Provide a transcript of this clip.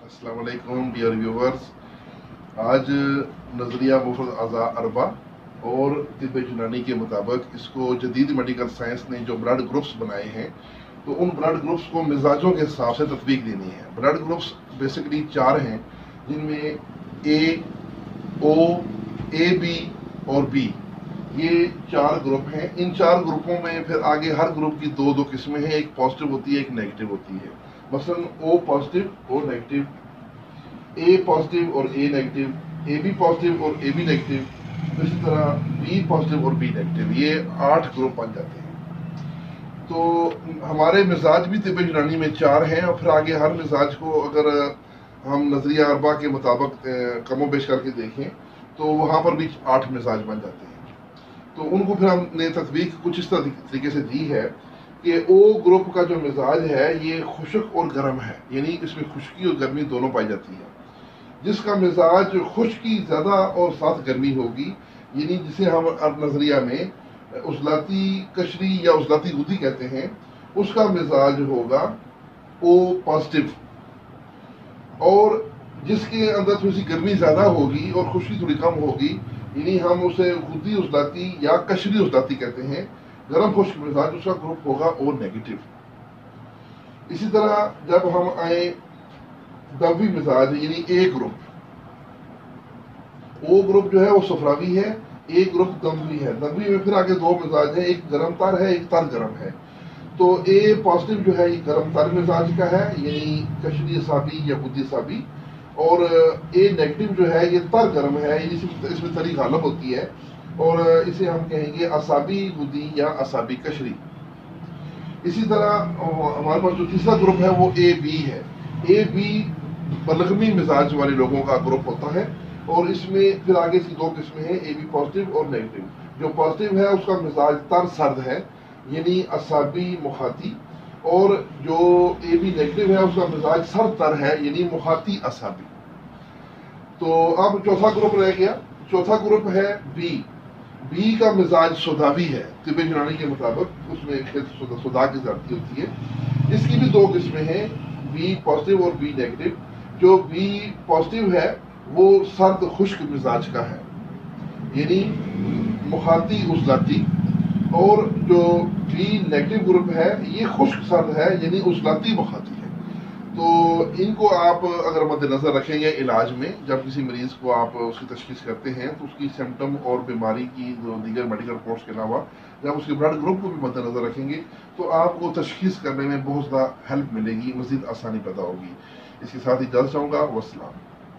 अस्सलाम वालेकुम dear viewers. आज नज़रिया मुफरद अज़ा अरबा और तिब्ब यूनानी के मुताबिक इसको जदीद मेडिकल साइंस ने जो ब्लड ग्रुप्स बनाए हैं तो उन ब्लड ग्रुप्स को मिजाजों के हिसाब से तत्वीक देनी है। ब्लड ग्रुप्स बेसिकली 4 हैं, जिनमें ए, ओ, ए बी और बी, ये 4 ग्रुप हैं। इन 4 ग्रुपों में फिर आगे हर ग्रुप की दो दो किस्में हैं, एक पॉजिटिव होती है, एक नेगेटिव होती है। मसलन ओ पॉजिटिव और नेगेटिव, ए पॉजिटिव और ए नेगेटिव, ए बी पॉजिटिव और ए बी नेगेटिव, इसी तरह बी पॉजिटिव और बी नेगेटिव, ये 8 ग्रुप बन जाते हैं। तो हमारे मिजाज भी तिब्ब यूनानी में 4 हैं और फिर आगे हर मिजाज को अगर हम नजरिया अरबा के मुताबिक कमो बेश करके देखें तो वहाँ पर भी 8 मिजाज बन जाते हैं। तो उनको फिर हमने तस्वीर कुछ इस तरीके से दी है कि ओ ग्रुप का जो मिजाज है ये खुश्क और गर्म है, यानी इसमें खुश्की और गर्मी दोनों पाई जाती है। जिसका मिजाज खुश्की ज़्यादा और साथ गर्मी होगी, यानी जिसे हम नजरिया में उजलाती कशरी या उजलाती गुदी कहते हैं, उसका मिजाज होगा ओ पॉजिटिव। और जिसके अंदर थोड़ी सी गर्मी ज़्यादा होगी और खुश्की थोड़ी कम होगी, यानी हम उसे गुदी उजलाती या कशरी उजलाती कहते हैं, गर्म खुश्क मिजाज, उसका ग्रुप होगा ओ नेगेटिव। इसी तरह जब हम आए दवी मिजाज यानी ए ग्रुप, ओ ग्रुप जो है वो सफरावी है, ए ग्रुप दमवी है। दमवी में फिर आगे 2 मिजाज है, एक गर्म तर है, एक तर गर्म है। तो ए पॉजिटिव जो है ये गर्म तर मिजाज का है, यानी कशरी साबी या गुदी साबी, और ए नेगेटिव जो है ये तर गर्म है, यानी इसमें तरी गालब होती है और इसे हम कहेंगे असाबी गुदी या असाबी कशरी। इसी तरह हमारे पास जो तीसरा ग्रुप है वो ए बी है। ए बी बलगमी मिजाज वाले लोगों का ग्रुप होता है और इसमें फिर आगे इसकी 2 किस्में हैं, ए बी पॉजिटिव और नेगेटिव। जो पॉजिटिव है उसका मिजाज तर सर्द है, यानी असाबी मुखाती, और जो ए बी नेगेटिव है उसका मिजाज सर तर है, यानी मुखाती असाबी। तो अब चौथा ग्रुप रह गया। चौथा ग्रुप है बी। बी का मिजाज सुदावी है, तिब्ब यूनानी के मुताबिक उसमें सुदा की ज्यादती होती है। इसकी भी 2 किस्में हैं, बी पॉजिटिव और बी नेगेटिव। जो बी पॉजिटिव है वो सर्द खुश्क मिजाज का है, यानी मुखाती उजलाती, और जो बी नेगेटिव ग्रुप है ये खुश्क सर्द है, यानी उजलाती मुखाती है। तो इनको आप अगर मद्देनजर रखेंगे इलाज में, जब किसी मरीज को आप उसकी तशखीस करते हैं तो उसकी सिम्टम और बीमारी की जो दीगर मेडिकल रिपोर्ट्स के अलावा जब उसके ब्लड ग्रुप को भी मद्देनजर रखेंगे तो आपको तशखीस करने में बहुत ज़्यादा हेल्प मिलेगी, मज़ीद आसानी पैदा होगी। इसके साथ ही इजाज़त चाहूँगा। वस्सलाम।